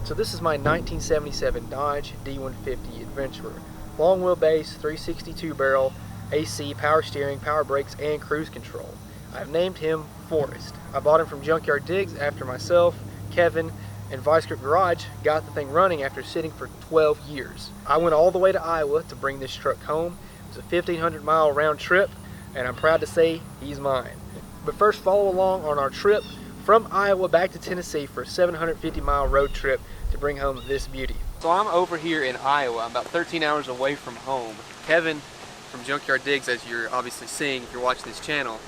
So this is my 1977 Dodge D150 Adventurer. Long wheelbase, 362 barrel, AC, power steering, power brakes, and cruise control. I've named him Forrest. I bought him from Junkyard Digs after myself, Kevin, and Vice Grip Garage got the thing running after sitting for 12 years. I went all the way to Iowa to bring this truck home. It was a 1,500-mile round trip, and I'm proud to say he's mine. But first, follow along on our trip from Iowa back to Tennessee for a 750-mile road trip to bring home this beauty. So I'm over here in Iowa. I'm about 13 hours away from home. Kevin from Junkyard Digs, as you're obviously seeing if you're watching this channel,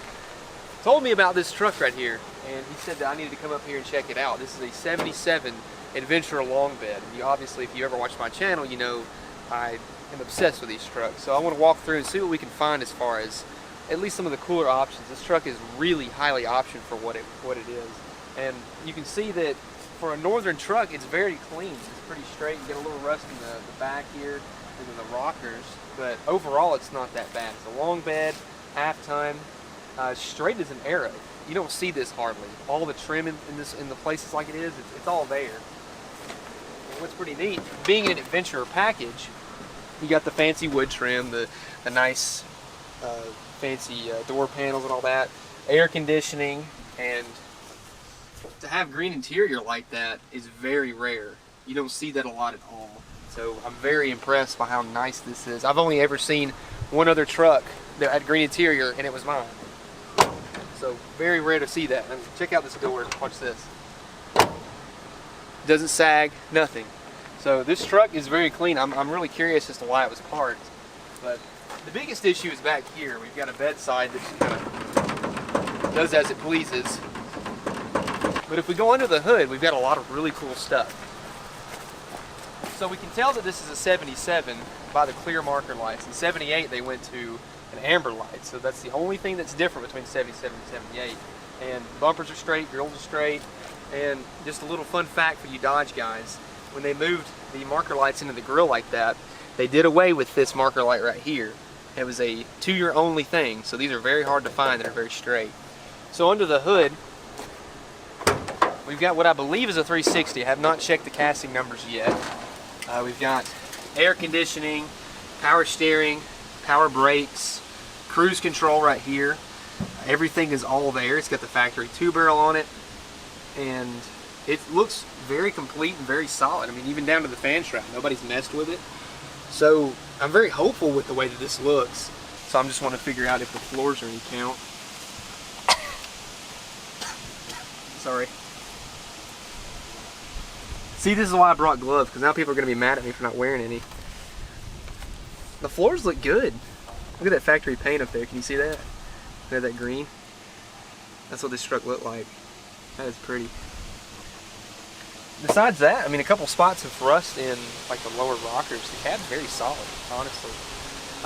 told me about this truck right here, and he said that I needed to come up here and check it out. This is a 77 Adventurer long bed. You obviously, if you ever watch my channel, you know I am obsessed with these trucks. So I want to walk through and see what we can find as far as at least some of the cooler options. This truck is really highly optioned for what it is, and you can see that for a northern truck, it's very clean. It's pretty straight. You get a little rust in the back here and in the rockers, but overall it's not that bad. It's a long bed, half ton. Straight as an arrow. You don't see this hardly. All the trim in the places like it is, it's all there. And what's pretty neat, being an Adventurer package, you got the fancy wood trim, the nice fancy door panels and all that, air conditioning, and to have green interior like that is very rare. You don't see that a lot at all. So I'm very impressed by how nice this is. I've only ever seen one other truck that had green interior, and it was mine. So very rare to see that. I mean, check out this door. Watch this. Doesn't sag, nothing. So this truck is very clean. I'm really curious as to why it was parked. But the biggest issue is back here. We've got a bedside that just kind of does as it pleases. But if we go under the hood, we've got a lot of really cool stuff. So we can tell that this is a 77 by the clear marker lights. In 78 they went to an amber light, so that's the only thing that's different between 77 and 78. And bumpers are straight, grills are straight, and just a little fun fact for you Dodge guys, when they moved the marker lights into the grill like that, they did away with this marker light right here. It was a 2-year only thing, so these are very hard to find that are very straight. So under the hood, we've got what I believe is a 360. I have not checked the casting numbers yet. We've got air conditioning, power steering, power brakes, cruise control right here. Everything is all there. It's got the factory 2-barrel on it, and it looks very complete and very solid. I mean, even down to the fan strap, nobody's messed with it. So I'm very hopeful with the way that this looks. So I'm just want to figure out if the floors are any count. Sorry. See, this is why I brought gloves, because now people are going to be mad at me for not wearing any. The floors look good. Look at that factory paint up there. Can you see that? Look at that green. That's what this truck looked like. That is pretty. Besides that, I mean, a couple spots of rust in like the lower rockers. The cab's very solid, honestly.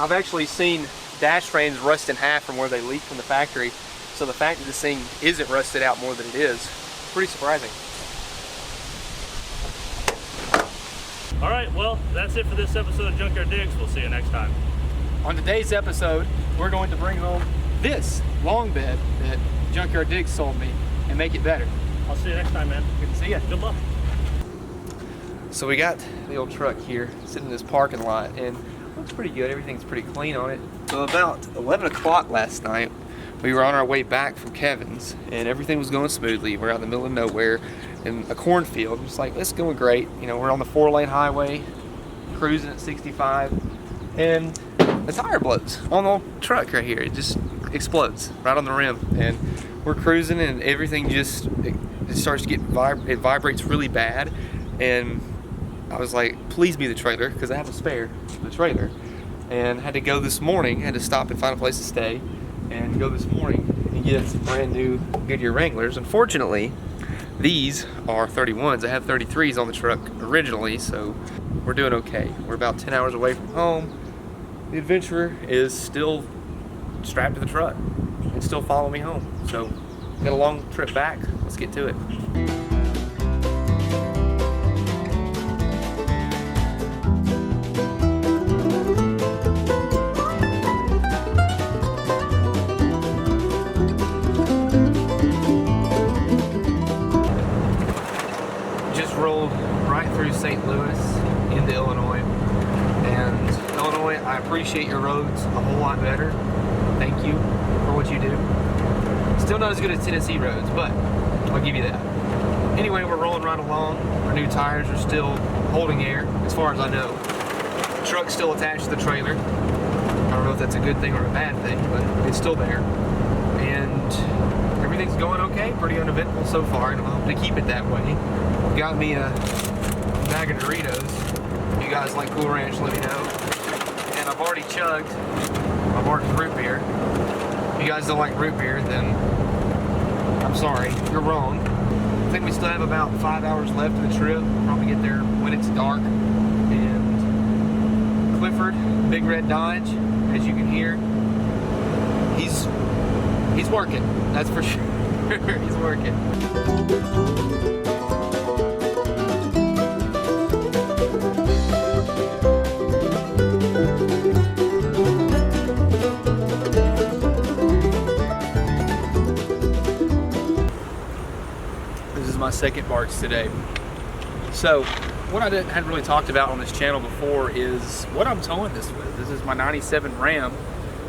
I've actually seen dash frames rust in half from where they leaked from the factory. So the fact that this thing isn't rusted out more than it is, pretty surprising. All right, well, that's it for this episode of Junkyard Digs. We'll see you next time. On today's episode, we're going to bring home this long bed that Junkyard Digs sold me and make it better. I'll see you next time, man. Good to see you. Good luck. So we got the old truck here sitting in this parking lot, and it looks pretty good. Everything's pretty clean on it. So about 11 o'clock last night, we were on our way back from Kevin's, and everything was going smoothly. We're out in the middle of nowhere in a cornfield. Just like, it's going great. You know, we're on the 4-lane highway, cruising at 65, and the tire blows on the old truck right here. It just explodes right on the rim, and we're cruising, and everything just it starts to get it vibrates really bad. And I was like, please be the trailer, because I have a spare for the trailer, and had to go this morning. Had to stop and find a place to stay and go this morning and get some brand new Goodyear Wranglers. Unfortunately, these are 31s. I have 33s on the truck originally, so we're doing okay. We're about 10 hours away from home. The Adventurer is still strapped to the truck and still following me home. So, got a long trip back. Let's get to it. Just rolled right through St. Louis into Illinois. And Illinois, I appreciate your roads a whole lot better. Thank you for what you do. Still not as good as Tennessee roads, but I'll give you that. Anyway, we're rolling right along. Our new tires are still holding air, as far as I know. The truck's still attached to the trailer. I don't know if that's a good thing or a bad thing, but it's still there. And everything's going okay, pretty uneventful so far, and I hope to keep it that way. Got me a bag of Doritos. If you guys like Cool Ranch, let me know. And I've already chugged my Martin's root beer. If you guys don't like root beer, then I'm sorry, you're wrong. I think we still have about 5 hours left of the trip. We'll probably get there when it's dark. And Clifford, Big Red Dodge, as you can hear, he's working, that's for sure. He's working. This is my second barge today. So, what I hadn't really talked about on this channel before is what I'm towing this with. This is my 97 Ram,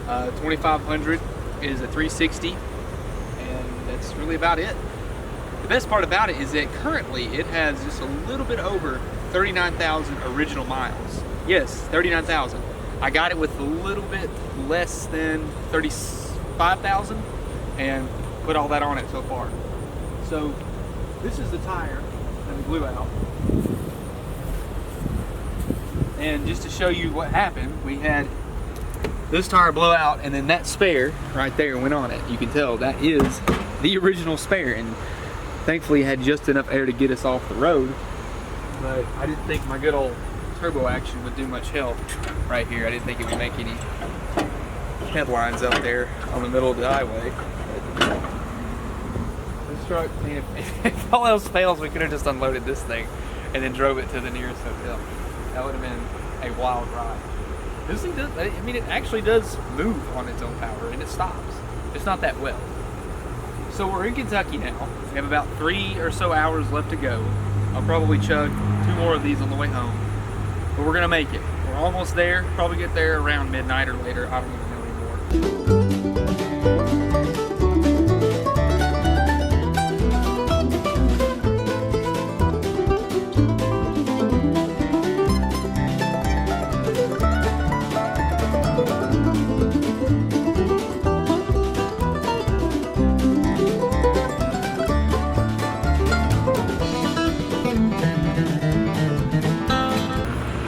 2500 is a 360, and that's really about it. The best part about it is that currently it has just a little bit over 39,000 original miles. Yes, 39,000. I got it with a little bit less than 35,000 and put all that on it so far. So this is the tire that we blew out. And just to show you what happened, we had this tire blow out, and then that spare right there went on it. You can tell that is the original spare, and thankfully it had just enough air to get us off the road. But I didn't think my good old turbo action would do much help right here. I didn't think it would make any headlines up there on the middle of the highway. But this truck, man, if all else fails, we could have just unloaded this thing and then drove it to the nearest hotel. That would have been a wild ride. This thing does, I mean, it actually does move on its own power, and it stops. It's not that well. So we're in Kentucky now. We have about 3 or so hours left to go. I'll probably chug 2 more of these on the way home. But we're gonna make it. We're almost there. Probably get there around midnight or later. I don't even know anymore.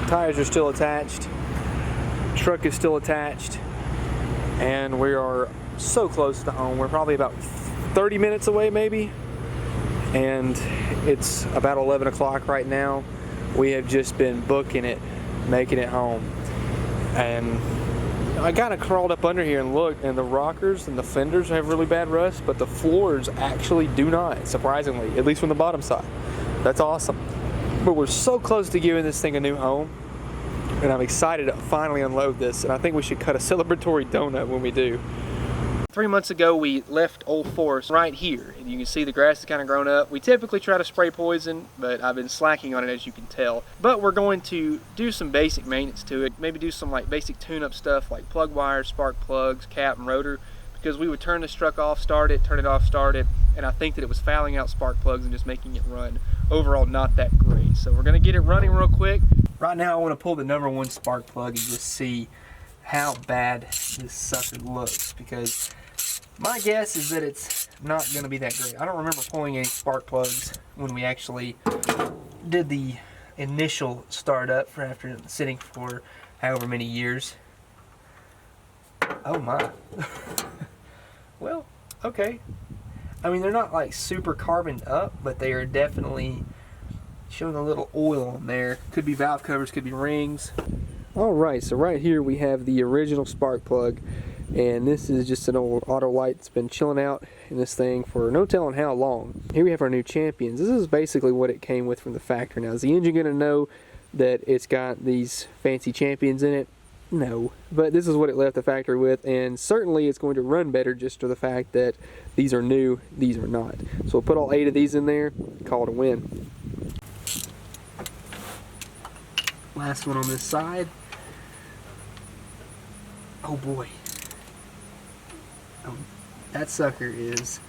Tires are still attached, truck is still attached, and we are so close to home. We're probably about 30 minutes away maybe, and it's about 11 o'clock right now. We have just been booking it, making it home, and I kind of crawled up under here and looked, and the rockers and the fenders have really bad rust, but the floors actually do not, surprisingly, at least from the bottom side. That's awesome. But we're so close to giving this thing a new home, and I'm excited to finally unload this, and I think we should cut a celebratory donut when we do. 3 months ago we left Old Forest right here, and you can see the grass has kind of grown up. We typically try to spray poison, but I've been slacking on it, as you can tell. But we're going to do some basic maintenance to it, maybe do some like basic tune-up stuff like plug wires, spark plugs, cap and rotor, because we would turn this truck off, start it, turn it off, start it, and I think that it was fouling out spark plugs and just making it run. Overall, not that great. So we're gonna get it running real quick. Right now I wanna pull the #1 spark plug and just see how bad this sucker looks, because my guess is that it's not gonna be that great. I don't remember pulling any spark plugs when we actually did the initial startup for after sitting for however many years. Oh my. Well, okay. I mean, they're not like super carboned up, but they are definitely showing a little oil on there. Could be valve covers, could be rings. Alright, so right here we have the original spark plug, and this is just an old auto light that's been chilling out in this thing for no telling how long. Here we have our new Champions. This is basically what it came with from the factory. Now, is the engine going to know that it's got these fancy Champions in it? No, but this is what it left the factory with, and certainly it's going to run better just for the fact that these are new, these are not. So we'll put all 8 of these in there, call it a win. Last one on this side. Oh boy. Oh, that sucker is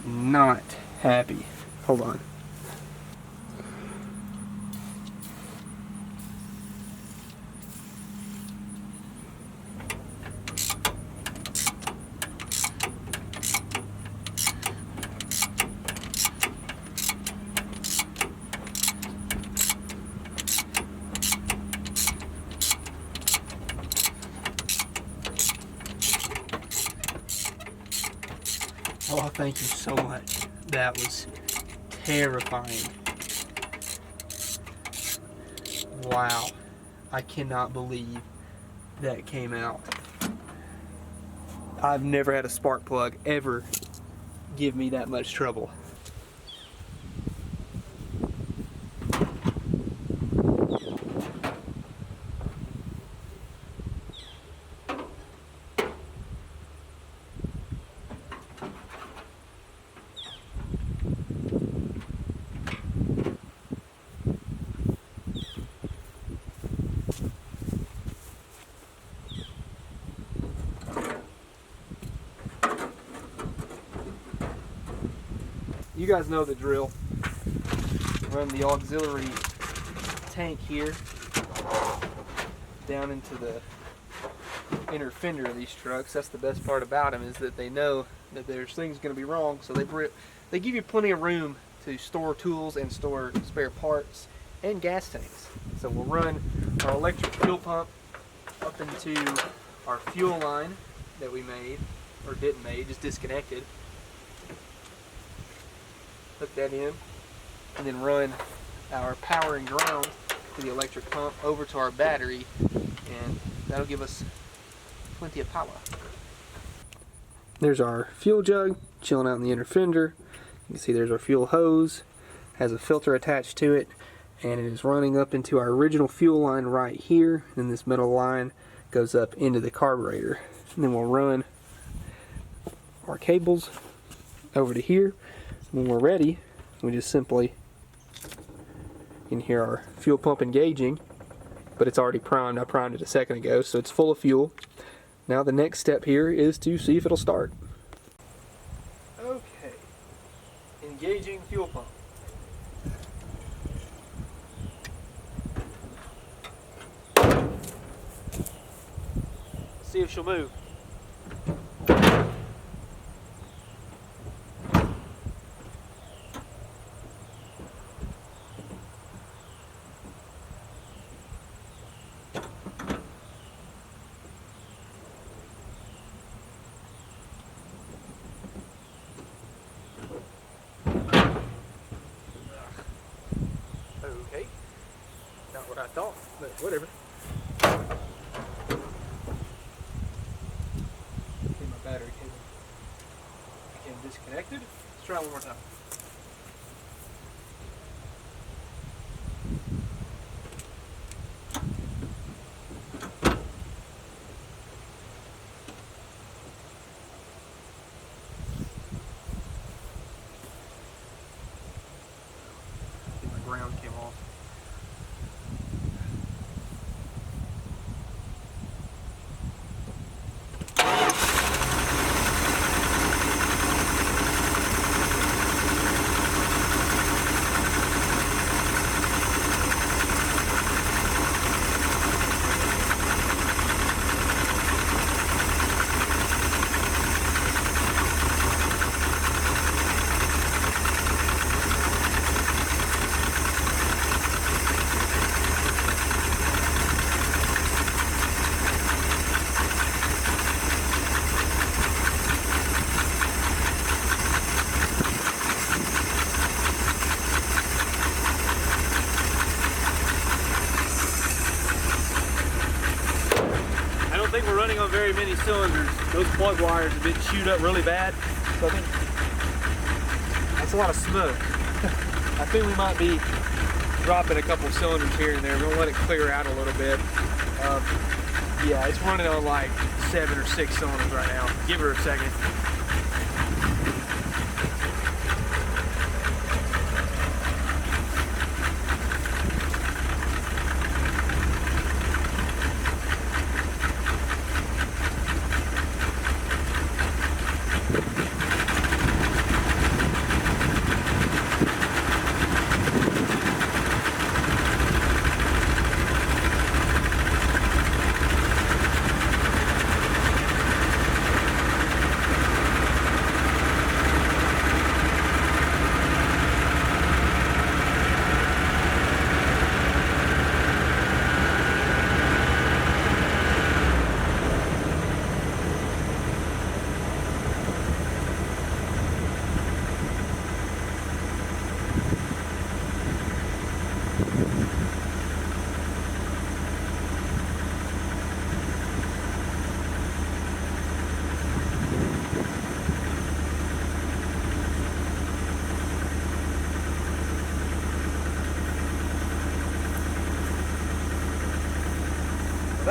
not happy. Hold on. Oh, thank you so much. That was terrifying. Wow. I cannot believe that came out. I've never had a spark plug ever give me that much trouble. You guys know the drill. Run the auxiliary tank here down into the inner fender of these trucks. That's the best part about them, is that they know that there's things going to be wrong, so they give you plenty of room to store tools and store spare parts and gas tanks. So we'll run our electric fuel pump up into our fuel line that we made, or didn't make, just disconnected. Hook that in, and then run our power and ground to the electric pump over to our battery, and that'll give us plenty of power. There's our fuel jug chilling out in the inner fender. You can see there's our fuel hose, has a filter attached to it, and it is running up into our original fuel line right here, and this metal line goes up into the carburetor. And then we'll run our cables over to here. When we're ready, we just simply, you can hear our fuel pump engaging, but it's already primed. I primed it a second ago, so it's full of fuel. Now the next step here is to see if it'll start. Okay, engaging fuel pump. Let's see if she'll move. Okay, not what I thought, but whatever. Okay, my battery cable became disconnected. Let's try one more time. My ground came off. I don't think we're running on very many cylinders. Those plug wires have been chewed up really bad. So I think that's a lot of smoke. I think we might be dropping a couple cylinders here and there. We're gonna let it clear out a little bit. Yeah, it's running on like 7 or 6 cylinders right now. Give her a second.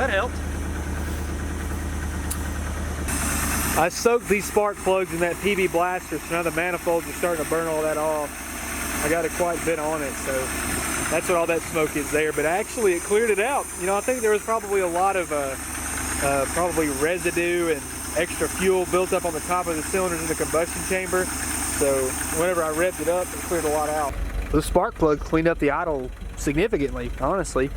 that helped. I soaked these spark plugs in that PB blaster, so now the manifolds are starting to burn all that off. I got it quite a bit on it, so that's what all that smoke is there. But actually, it cleared it out. You know, I think there was probably a lot of probably residue and extra fuel built up on the top of the cylinders in the combustion chamber. So whenever I revved it up, it cleared a lot out. The spark plug cleaned up the idle significantly, honestly.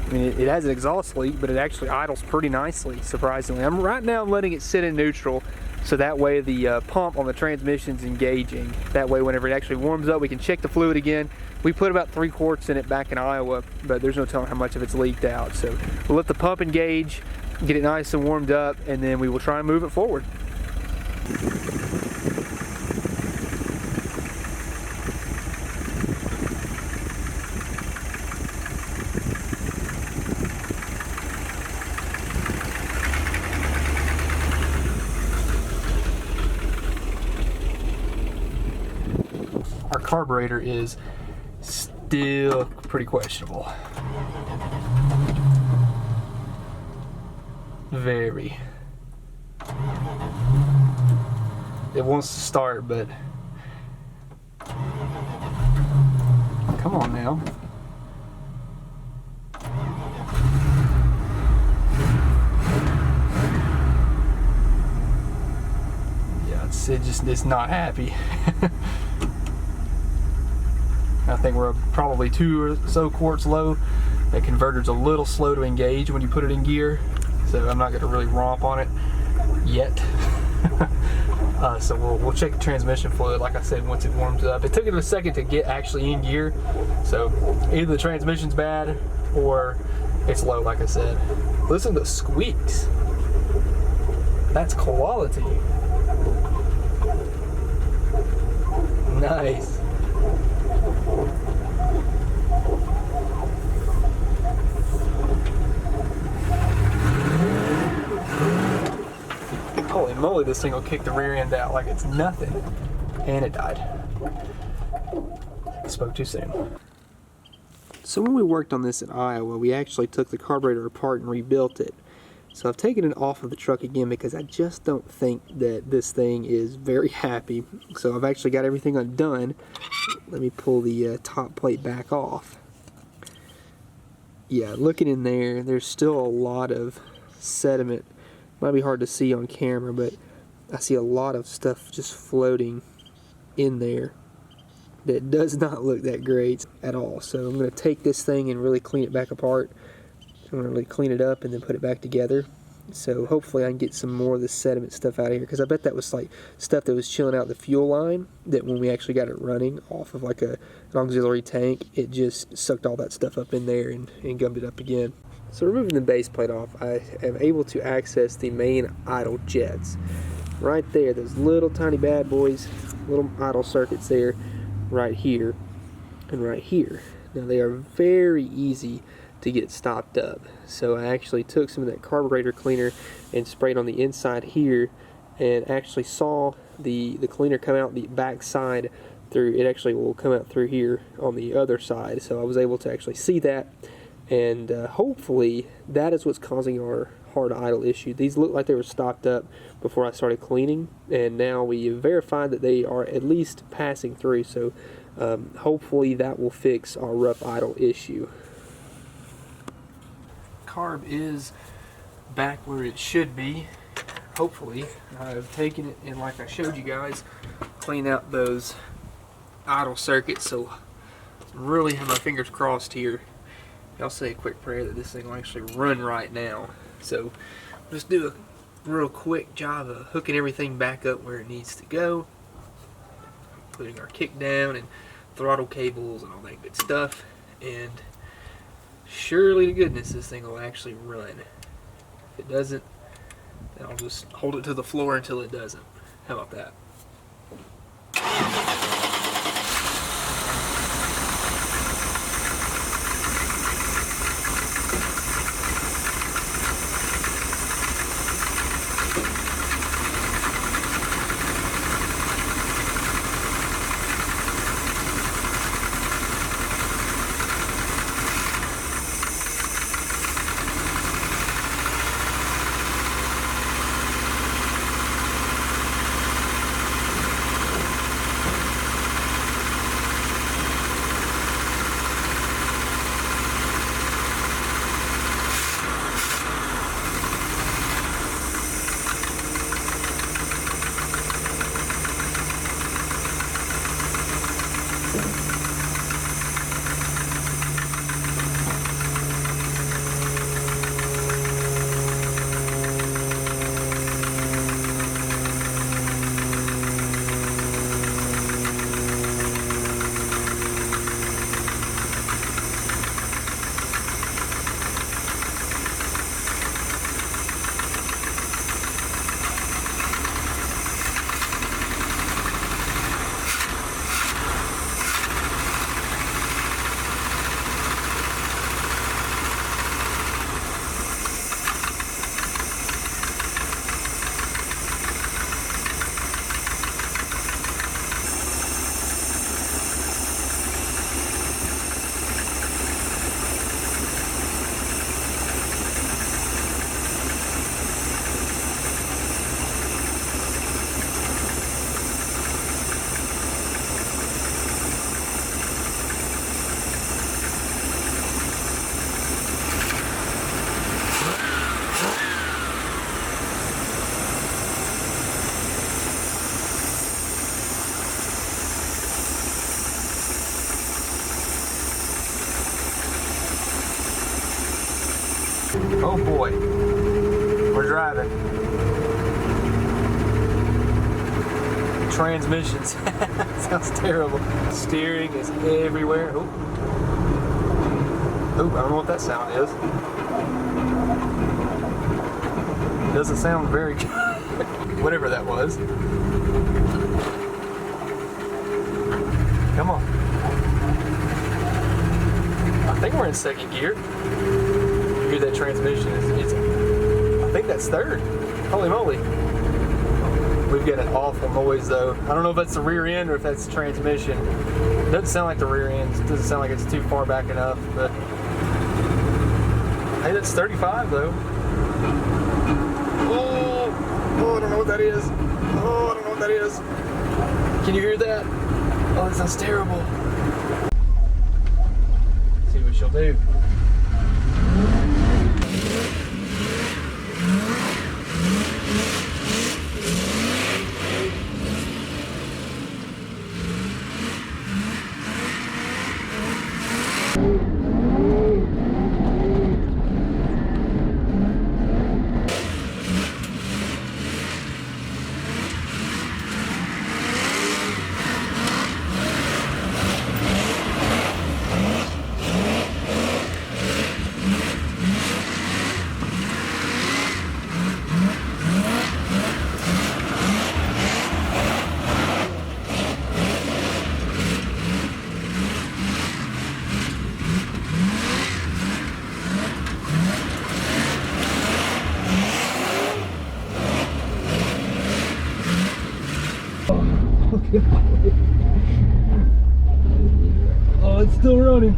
I mean, it has an exhaust leak, but it actually idles pretty nicely, surprisingly. Right now I'm letting it sit in neutral, so that way the pump on the transmission's engaging. That way whenever it actually warms up, we can check the fluid again. We put about 3 quarts in it back in Iowa, but there's no telling how much of it's leaked out. So we'll let the pump engage, get it nice and warmed up, and then we will try and move it forward. Our carburetor is still pretty questionable. Very. It wants to start, but come on now. Yeah, it's not happy. I think we're probably 2 or so quarts low. That converter's a little slow to engage when you put it in gear, so I'm not going to really romp on it yet. So we'll check the transmission fluid, like I said, once it warms up. It took it a second to get actually in gear, so either the transmission's bad or it's low, like I said. Listen to the squeaks. That's quality. Nice. Holy moly, this thing will kick the rear end out like it's nothing. And it died. I spoke too soon. So when we worked on this in Iowa, we actually took the carburetor apart and rebuilt it. So I've taken it off of the truck again because I just don't think that this thing is very happy. So I've actually got everything undone. Let me pull the top plate back off. Yeah, looking in there, there's still a lot of sediment. Might be hard to see on camera, but I see a lot of stuff just floating in there that does not look that great at all. So I'm going to take this thing and really clean it back apart. I'm going to really clean it up and then put it back together. So hopefully I can get some more of this sediment stuff out of here, because I bet that was like stuff that was chilling out the fuel line, that when we actually got it running off of like an auxiliary tank, it just sucked all that stuff up in there and gummed it up again. So removing the base plate off, I am able to access the main idle jets. Right there, those little tiny bad boys, little idle circuits there, right here and right here. Now they are very easy to get stopped up. So I actually took some of that carburetor cleaner and sprayed on the inside here, and actually saw the cleaner come out the back side through. It actually will come out through here on the other side. So I was able to actually see that, and hopefully that is what's causing our hard idle issue. These look like they were stopped up before I started cleaning, and now we verified that they are at least passing through. So hopefully that will fix our rough idle issue. Carb is back where it should be, hopefully. I've taken it and, like I showed you guys, clean out those idle circuits, so really have my fingers crossed here. I'll say a quick prayer that this thing will actually run right now. So just do a real quick job of hooking everything back up where it needs to go, putting our kick down and throttle cables and all that good stuff, and surely to goodness this thing will actually run. If it doesn't, then I'll just hold it to the floor until it doesn't. How about that? Oh boy, we're driving. Transmissions. Sounds terrible. Steering is everywhere. Oh, I don't know what that sound is. It doesn't sound very good. Whatever that was. Come on. I think we're in second gear. You hear that transmission? I think that's third. Holy moly. We've got an awful noise though. I don't know if that's the rear end or if that's the transmission. It doesn't sound like the rear end. It doesn't sound like it's too far back enough, but hey, that's 35 though. Oh, I don't know what that is. Oh, I don't know what that is. Can you hear that? Oh, that sounds terrible. Let's see what she'll do. Oh, it's still running.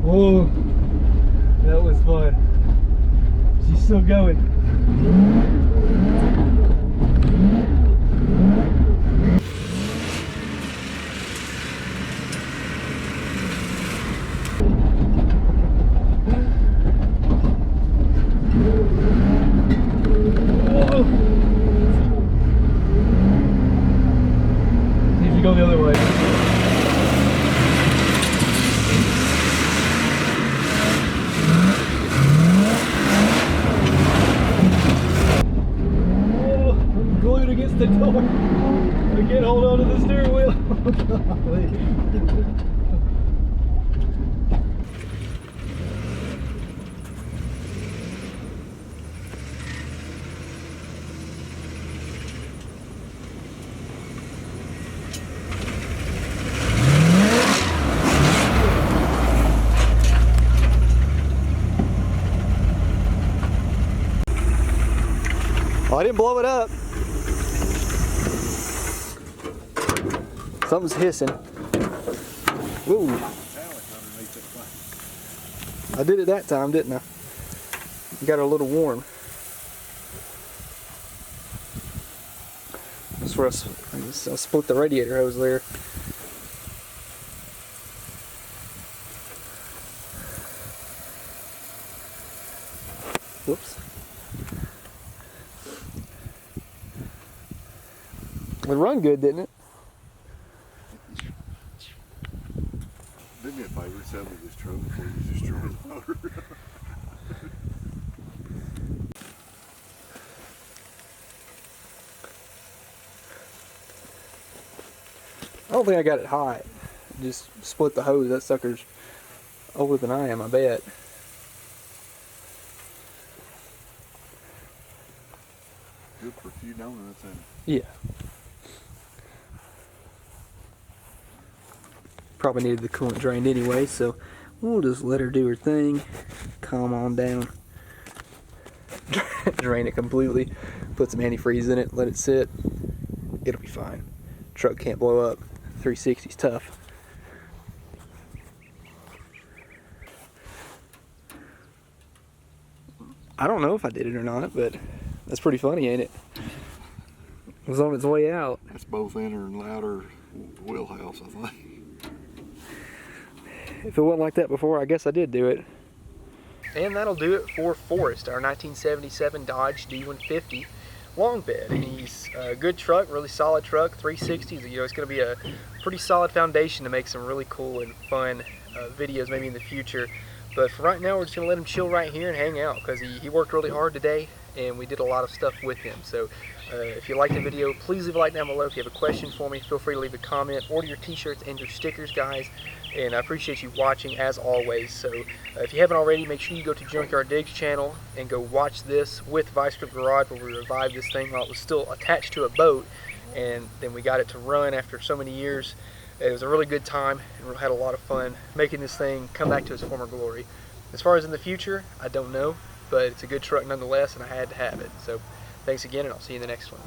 Whoa, that was fun. She's still going. Whoa. See if you go the other way. The door. I can't hold on to the steering wheel. Well, I didn't blow it up. Something's hissing. Ooh. I did it that time, didn't I? Got her a little warm. That's where I split the radiator hose there. Whoops. It run good, didn't it? Do me a favor, sell me this truck before you destroy the motor. I don't think I got it hot. Just split the hose. That sucker's older than I am, I bet. Good for a few donuts, ain't it? Yeah. Probably needed the coolant drained anyway, so we'll just let her do her thing. Calm on down. Drain it completely. Put some antifreeze in it. Let it sit. It'll be fine. Truck can't blow up. 360's tough. I don't know if I did it or not, but that's pretty funny, ain't it? It was on its way out. That's both inner and louder wheelhouse, I think. If it wasn't like that before, I guess I did do it. And that'll do it for Forrest, our 1977 Dodge D150 long bed. And he's a good truck, really solid truck, 360s. You know, it's going to be a pretty solid foundation to make some really cool and fun videos maybe in the future. But for right now, we're just going to let him chill right here and hang out because he worked really hard today and we did a lot of stuff with him. So if you liked the video, please leave a like down below. If you have a question for me, feel free to leave a comment. Order your t-shirts and your stickers, guys. And I appreciate you watching as always. So if you haven't already, make sure you go to Junkyard Diggs channel and go watch this with Vice Grip Garage, where we revived this thing while it was still attached to a boat, and then we got it to run after so many years. It was a really good time, and we had a lot of fun making this thing come back to its former glory. As far as in the future, I don't know, but it's a good truck nonetheless, and I had to have it. So thanks again, and I'll see you in the next one.